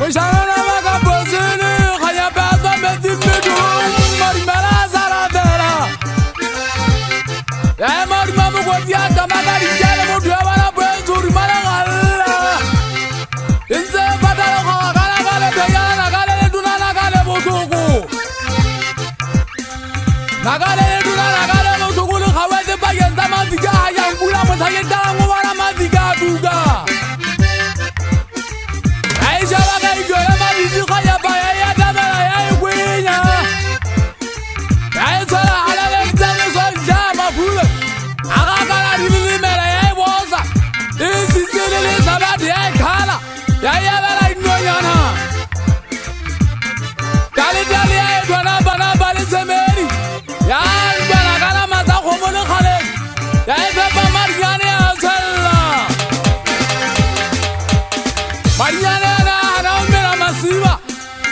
Mishana maka pozini khaya baza medimidu marimala zaradera. Ya marimamu kwa kama rijale mudu ya wana bwezuri mara ngala. Inze patalo kwa kala peyana kale dunana kale mutuku. Nakale dunana kale mutuku ni khaweze bayenza mazika hayangula mutayenda ngubara mazika duga. Aisha waka igora mabizi khaya baya ya damela ya igwinya. Aisha halale mtane sonja mafule. Akakala nilimela ya iboza. Isi silili sabati ya ikhala. Ya yabela inonyana. Dali ya idwana bana bali semeri. Ya idwana kala maza khomone khale. Ya idwana mariyane ya zella. Mariyane ana umela masiba.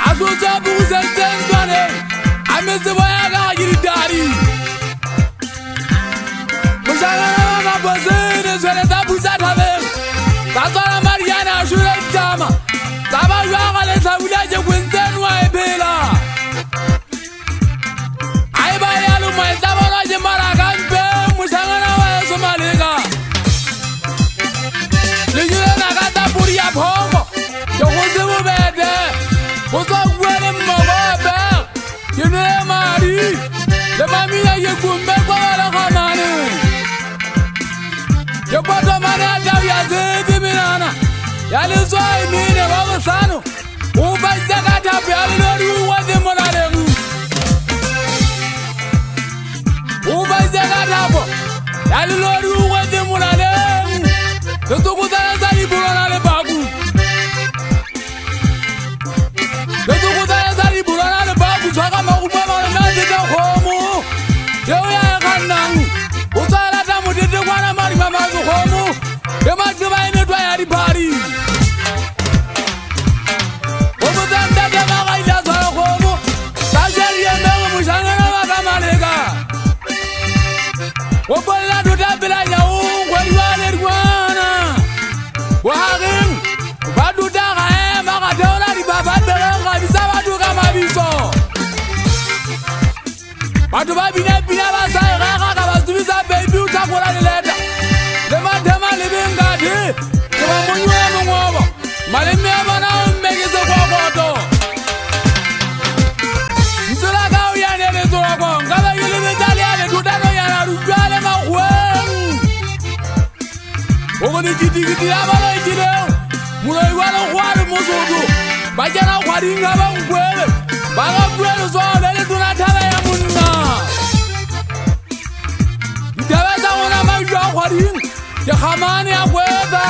Azuza buze zendwane. Ameze boyaga giridari. Mujana na bazene zele tabuza tabe. Tazara mariyane ashule jama. Taba yaga le tabulaje kwenzenu aibela. Aiba yalu mai tabara je maragambe mujana wa somalega. Lijule na kata puri ya phongo. Yo kuzimu bede. Kuzo kwele mmobe. Yene mari. Le mamiya yekumbe kwa wala khamane. Yo pato mane atawi ya zedi minana. Yali zoi mine wawo sanu. Uba zakata yali lori uwazi monalemu. Uba zakata po. Yali lori uwazi monalemu. Yotukutana zali buronale bagu. Yotukutana zali buronale bagu. Zwaka makubwa nazika khomu. Yo ya kanangu. Usala tamu dede kwana mari mamazu khomu. Yema jiba inetwa yari pari. Omuzanda kama kaida zara khomu. Tajari yemewe mushangana wakamaleka. Wabola tutabila ya ungwe liwane rwana. Wahagin. Badu daga maka teola ribaba berenga bisa badu kama biso. Badu babine bina basai kaka kabazubisa baby utakula nileta. Lema tema libingati. Kama munywe mungobo. Malimi abana umegeze kwa koto. Nsula kao yane nezura kwa. Ngaba yulimi taliane tutano yana rujale mahuemu. Ogo ni kiti abalo ikileo. Mulo iwalo khwaru musudu. Bajana khwari ngaba mkwele. Baga mkwele zwa lele tunatala ya munna. Ndabeza una majwa khwari. Ya khamani ya kweza.